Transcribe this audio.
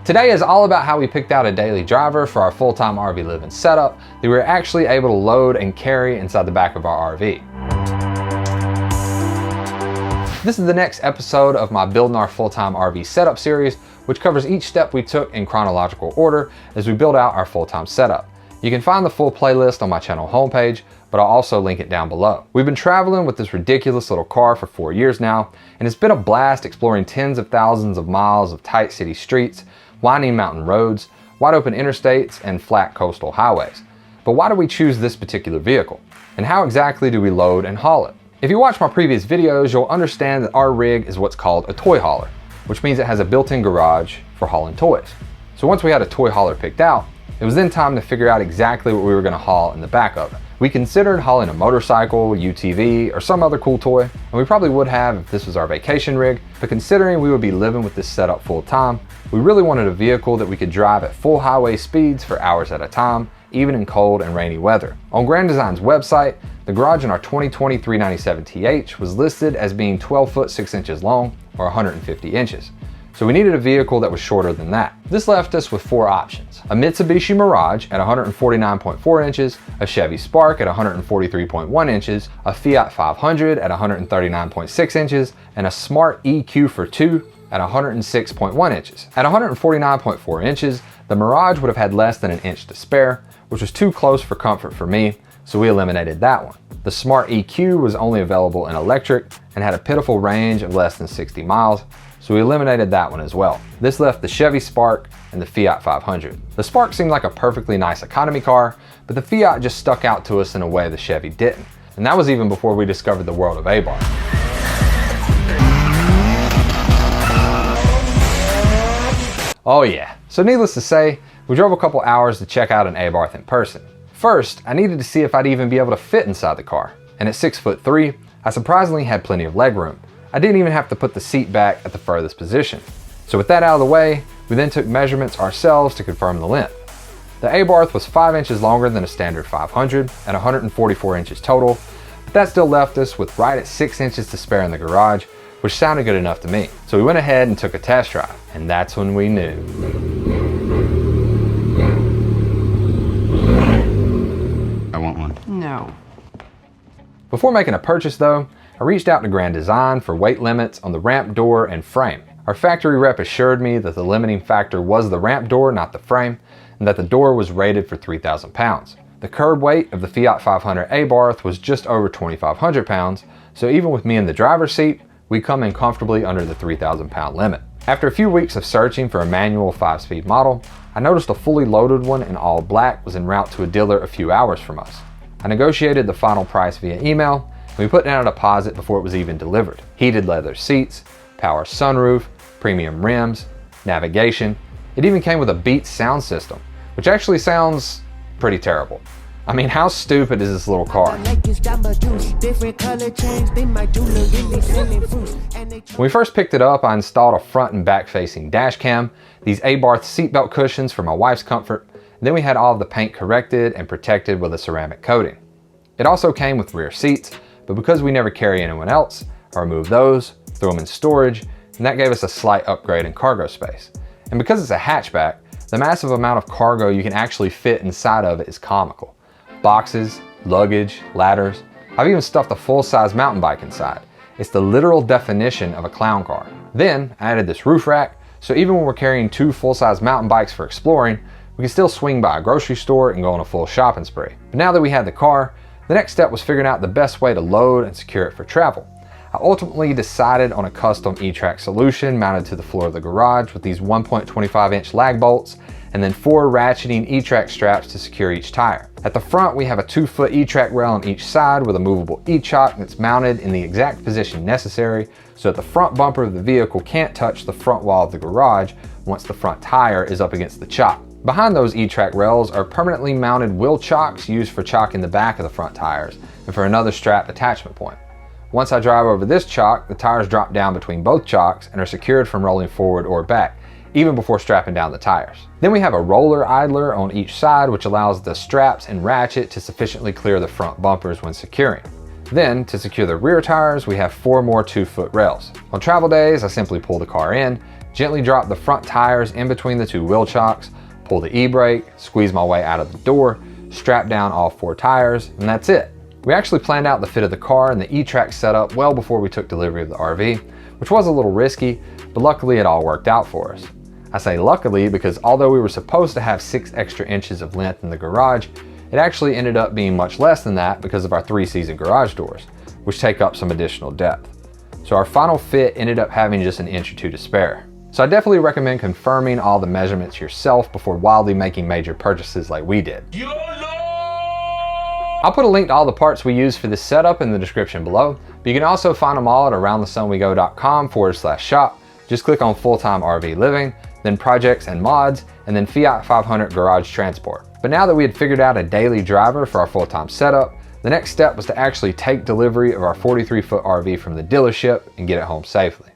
Today is all about how we picked out a daily driver for our full-time RV living setup that we were actually able to load and carry inside the back of our RV. This is the next episode of my Building Our Full-Time RV Setup series, which covers each step we took in chronological order as we build out our full-time setup. You can find the full playlist on my channel homepage, but I'll also link it down below. We've been traveling with this ridiculous little car for 4 years now, and it's been a blast exploring tens of thousands of miles of tight city streets, winding mountain roads, wide open interstates, and flat coastal highways. But why do we choose this particular vehicle? And how exactly do we load and haul it? If you watch my previous videos, you'll understand that our rig is what's called a toy hauler, which means it has a built-in garage for hauling toys. So once we had a toy hauler picked out, it was then time to figure out exactly what we were going to haul in the back of it. We considered hauling a motorcycle, UTV, or some other cool toy, and we probably would have if this was our vacation rig, but considering we would be living with this setup full time, we really wanted a vehicle that we could drive at full highway speeds for hours at a time, even in cold and rainy weather. On Grand Design's website, the garage in our 2020 397TH was listed as being 12 foot 6 inches long, or 150 inches. So we needed a vehicle that was shorter than that. This left us with 4 options: a Mitsubishi Mirage at 149.4 inches, a Chevy Spark at 143.1 inches, a Fiat 500 at 139.6 inches, and a Smart EQ for 2 at 106.1 inches. At 149.4 inches, the Mirage would have had less than an inch to spare, which was too close for comfort for me, so we eliminated that one. The Smart EQ was only available in electric and had a pitiful range of less than 60 miles, so we eliminated that one as well. This left the Chevy Spark and the Fiat 500. The Spark seemed like a perfectly nice economy car, but the Fiat just stuck out to us in a way the Chevy didn't. And that was even before we discovered the World of Abarth. Oh yeah, so needless to say, we drove a couple hours to check out an Abarth in person. First, I needed to see if I'd even be able to fit inside the car, and at 6'3", I surprisingly had plenty of leg room. I didn't even have to put the seat back at the furthest position. So with that out of the way, we then took measurements ourselves to confirm the length. The Abarth was 5 inches longer than a standard 500 at 144 inches total, but that still left us with right at 6 inches to spare in the garage, which sounded good enough to me. So we went ahead and took a test drive, and that's when we knew. I want one. No. Before making a purchase though, I reached out to Grand Design for weight limits on the ramp door and frame. Our factory rep assured me that the limiting factor was the ramp door, not the frame, and that the door was rated for 3,000 pounds. The curb weight of the Fiat 500 Abarth was just over 2,500 pounds, so even with me in the driver's seat, we come in comfortably under the 3,000 pound limit. After a few weeks of searching for a manual 5-speed model, I noticed a fully loaded one in all black was en route to a dealer a few hours from us. I negotiated the final price via email, and we put down a deposit before it was even delivered. Heated leather seats, power sunroof, premium rims, navigation. It even came with a Beats sound system, which actually sounds pretty terrible. I mean, how stupid is this little car? When we first picked it up, I installed a front and back facing dash cam, these Abarth seatbelt cushions for my wife's comfort, and then we had all of the paint corrected and protected with a ceramic coating. It also came with rear seats, but because we never carry anyone else, I removed those, threw them in storage, and that gave us a slight upgrade in cargo space. And because it's a hatchback, the massive amount of cargo you can actually fit inside of it is comical. Boxes, luggage, ladders. I've even stuffed a full-size mountain bike inside. It's the literal definition of a clown car. Then I added this roof rack, so even when we're carrying 2 full-size mountain bikes for exploring, we can still swing by a grocery store and go on a full shopping spree. But now that we had the car, the next step was figuring out the best way to load and secure it for travel. I ultimately decided on a custom E-Track solution mounted to the floor of the garage with these 1.25 inch lag bolts and then 4 ratcheting E-Track straps to secure each tire. At the front, we have a 2-foot E-Track rail on each side with a movable E-Chock that's mounted in the exact position necessary so that the front bumper of the vehicle can't touch the front wall of the garage once the front tire is up against the chock. Behind those E-Track rails are permanently mounted wheel chocks used for chocking the back of the front tires and for another strap attachment point. Once I drive over this chock, the tires drop down between both chocks and are secured from rolling forward or back, even before strapping down the tires. Then we have a roller idler on each side, which allows the straps and ratchet to sufficiently clear the front bumpers when securing. Then, to secure the rear tires, we have 4 more 2-foot rails. On travel days, I simply pull the car in, gently drop the front tires in between the two wheel chocks, pull the e-brake, squeeze my way out of the door, strap down all 4 tires, and that's it. We actually planned out the fit of the car and the e-track setup well before we took delivery of the RV, which was a little risky, but luckily it all worked out for us. I say luckily because although we were supposed to have 6 extra inches of length in the garage, it actually ended up being much less than that because of our 3-season garage doors, which take up some additional depth. So our final fit ended up having just an inch or 2 to spare. So I definitely recommend confirming all the measurements yourself before wildly making major purchases like we did. I'll put a link to all the parts we used for this setup in the description below, but you can also find them all at aroundthesunwego.com/shop. Just click on full-time RV living, then projects and mods, and then Fiat 500 garage transport. But now that we had figured out a daily driver for our full-time setup, the next step was to actually take delivery of our 43-foot RV from the dealership and get it home safely.